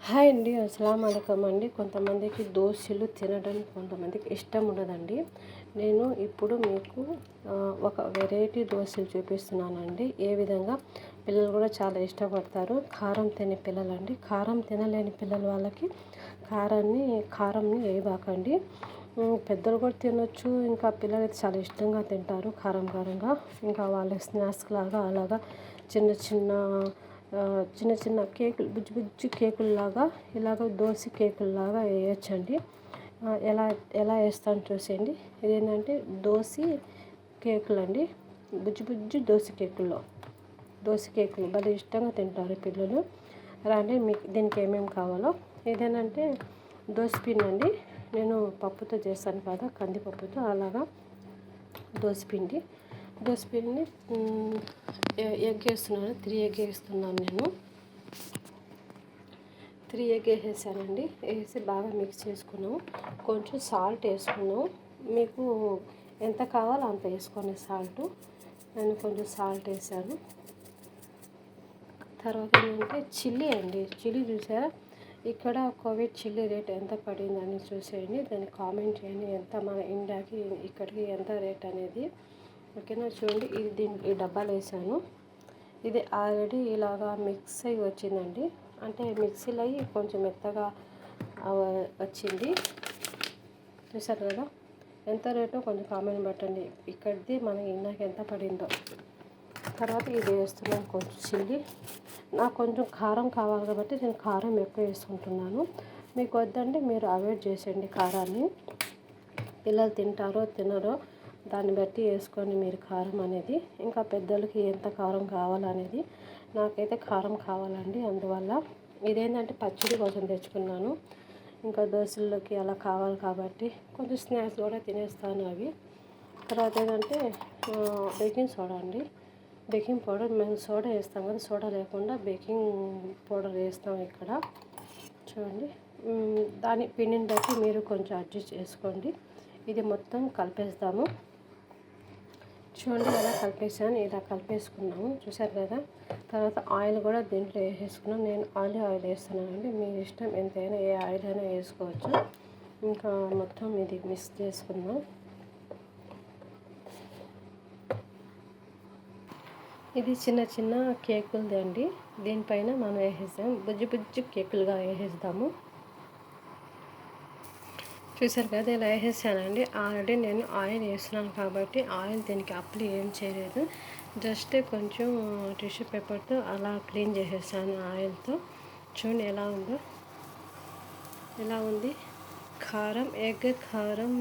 Hi అండి. అస్సలాము అలైకుం అండి. కొంతమందికి దోశలు తినడం కొంతమందికి ఇష్టం ఉండదండి. నేను ఇప్పుడు మీకు ఒక వెరైటీ దోశలు చూపిస్తున్నానండి. ఏ విధంగా పిల్లలు కూడా చాలా ఇష్టపడతారు. కారం తినే పిల్లలండి. కారం తినలేని పిల్లల వాళ్ళకి కారంని వేయబాకండి. పెద్దలు కూడా తినొచ్చు. ఇంకా పిల్లలు అయితే చాలా ఇష్టంగా తింటారు కారంగా. ఇంకా వాళ్ళ స్నాక్స్ లాగా అలాగా చిన్న చిన్న కేకులు బుజ్జి కేకుల్లాగా ఇలాగ దోశ కేకుల్లాగా వేయచ్చండి. ఎలా వేస్తాను చూసేయండి. ఇదేంటంటే దోశ కేకులు అండి. బుజ్జి దోశ కేకులు భలే ఇష్టంగా తింటారు పిల్లలు. రండి మీకు దీనికి ఏమేమి కావాలో. ఇదేంటంటే దోశ పిండి అండి. నేను పప్పుతో చేస్తాను కదా, కందిపప్పుతో. అలాగా దోశపిండిని ఎగ్ వేస్తున్నాను. 3 ఎగ్ వేస్తున్నాను నేను. 3 ఎగ్ వేసేసానండి. వేసి బాగా మిక్స్ చేసుకున్నాము. కొంచెం సాల్ట్ వేసుకున్నాము. మీకు ఎంత కావాలో అంత వేసుకోండి సాల్ట్. నేను కొంచెం సాల్ట్ వేసాను. తర్వాత ఏంటంటే చిల్లీ అండి. చిల్లీ చూసారా? ఇక్కడ కోవిడ్ చిల్లీ రేట్ ఎంత పడిందని చూసేయండి. దాన్ని కామెంట్ చేయండి. ఎంత మన ఇండియాకి ఇక్కడికి ఎంత రేట్ అనేది. ఓకేనా? చూడండి, ఈ డబ్బాలు వేసాను. ఇది ఆల్రెడీ ఇలాగా మిక్స్ అయ్యి వచ్చిందండి. అంటే మిక్సీలో అయ్యి కొంచెం మెత్తగా వచ్చింది. చూసారు కదా? ఎంత రేటో కొంచెం కామెంట్ పెట్టండి. ఇక్కడిది మనకి ఇందాక ఎంత పడిందో. తర్వాత ఇది వేస్తున్నాను కొంచెం చిల్లీ. నాకు కొంచెం కారం కావాలి కాబట్టి నేను కారం ఎక్కువ వేసుకుంటున్నాను. మీకు వద్దంటే మీరు అవాయిడ్ చేసేయండి కారాన్ని. పిల్లలు తింటారో తినరో దాన్ని బట్టి వేసుకొని మీరు కారం అనేది. ఇంకా పెద్దలకి ఎంత కారం కావాలనేది. నాకైతే కారం కావాలండి. అందువల్ల ఇదేంటంటే పచ్చడి కోసం తెచ్చుకున్నాను. ఇంకా దోశల్లోకి అలా కావాలి కాబట్టి కొంచెం స్నాక్స్ కూడా తినేస్తాను అవి. తర్వాత ఏంటంటే బేకింగ్ సోడా అండి. బేకింగ్ పౌడర్ మేము సోడా వేస్తాం కదా, సోడా లేకుండా బేకింగ్ పౌడర్ వేస్తాం ఇక్కడ. చూడండి, దాని పిండిని బట్టి మీరు కొంచెం అడ్జస్ట్ చేసుకోండి. ఇది మొత్తం కలిపేస్తాము. చూడండి ఎలా కలిపేసాను. ఇలా కలిపేసుకున్నాము. చూసారు కదా? తర్వాత ఆయిల్ కూడా దీంట్లో వేసేసుకున్నాం. నేను ఆయిల్ వేస్తున్నానండి. మీ ఇష్టం, ఎంతైనా ఏ ఆయిల్ అయినా వేసుకోవచ్చు. ఇంకా మొత్తం ఇది మిక్స్ చేసుకుందాం. ఇది చిన్న కేకులది అండి. దీనిపైన మనం వేసేసాం. బుజ్జి కేకులుగా వేసేద్దాము. చూసారు కదా? ఇలా వేసేసానండి. ఆల్రెడీ నేను ఆయిల్ వేస్తున్నాను కాబట్టి ఆయిల్ దీనికి అప్లై ఏం చేయలేదు. జస్ట్ కొంచెం టిష్యూ పేపర్తో అలా క్లీన్ చేసేసాను ఆయిల్తో. చూడండి ఎలా ఉందో. ఎలా ఉంది? ఎగ్ కారం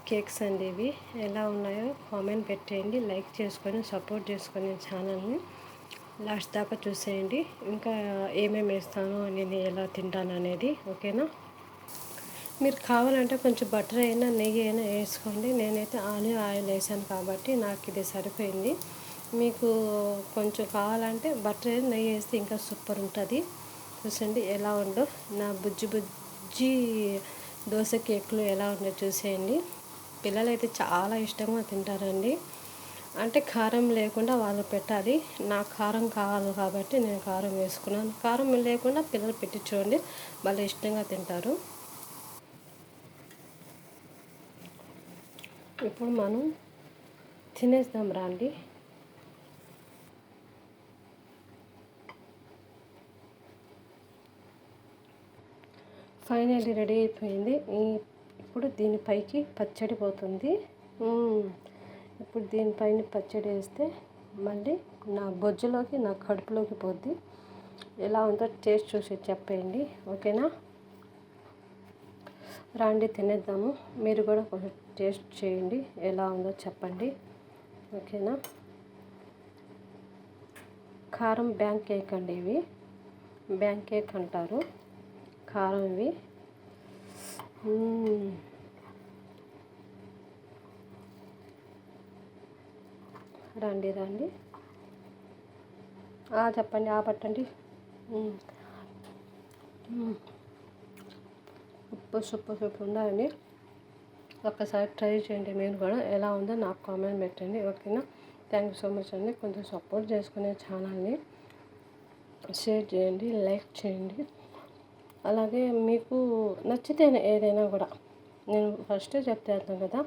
కేక్స్ అండి ఇవి. ఎలా ఉన్నాయో కామెంట్ పెట్టేయండి. లైక్ చేసుకొని సపోర్ట్ చేసుకొని ఛానల్ని లాస్ట్ దాకా చూసేయండి. ఇంకా ఏమేమి వేస్తానో నేను ఎలా తింటాను అనేది. ఓకేనా? మీరు కావాలంటే కొంచెం బటర్ అయినా నెయ్యి అయినా వేసుకోండి. నేనైతే ఆయిల్ వేసాను కాబట్టి నాకు ఇది సరిపోయింది. మీకు కొంచెం కావాలంటే బటర్ అయినా నెయ్యి వేస్తే ఇంకా సూపర్ ఉంటుంది. చూసండి ఎలా ఉందో. నా బుజ్జి దోశ కేకులు ఎలా ఉందో చూసేయండి. పిల్లలు అయితే చాలా ఇష్టంగా తింటారండి. అంటే కారం లేకుండా వాళ్ళు పెట్టాలి. నాకు కారం కావాలి కాబట్టి నేను కారం వేసుకున్నాను. కారం లేకుండా పిల్లలు పెట్టి చూడండి, వాళ్ళు ఇష్టంగా తింటారు. ఇప్పుడు మనం తినేద్దాం రండి. ఫైనల్లీ రెడీ అయిపోయింది. ఇప్పుడు దీనిపైకి పచ్చడి పోతుంది. ఇప్పుడు దీనిపైన పచ్చడి వేస్తే మళ్ళీ నా బొజ్జులోకి నా కడుపులోకి పోద్ది. ఎలా ఉందో టేస్ట్ చూసి చెప్పేయండి. ఓకేనా? రండి తినేద్దాము. మీరు కూడా కొంచెం టేస్ట్ చేయండి. ఎలా ఉందో చెప్పండి. ఓకేనా? కారం బ్యాంక్ కేక్ అండి ఇవి. బ్యాంక్ కేక్ అంటారు కారం ఇవి. రండి చెప్పండి. పట్టండి. సూపర్ ఉండాలండి. ఒక్కసారి ట్రై చేయండి మీరు కూడా. ఎలా ఉందో నాకు కామెంట్ పెట్టండి. ఓకేనా? థ్యాంక్ యూ సో మచ్ అండి. కొంచెం సపోర్ట్ చేసుకునే ఛానల్ని షేర్ చేయండి, లైక్ చేయండి. అలాగే మీకు నచ్చితేనే ఏదైనా కూడా నేను ఫస్టే చెప్తాను కదా,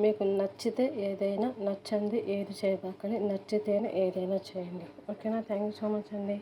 మీకు నచ్చితే ఏదైనా, నచ్చంది ఏది చేయబాకండి, నచ్చితేనే ఏదైనా చేయండి. ఓకేనా? థ్యాంక్ యూ సో మచ్ అండి.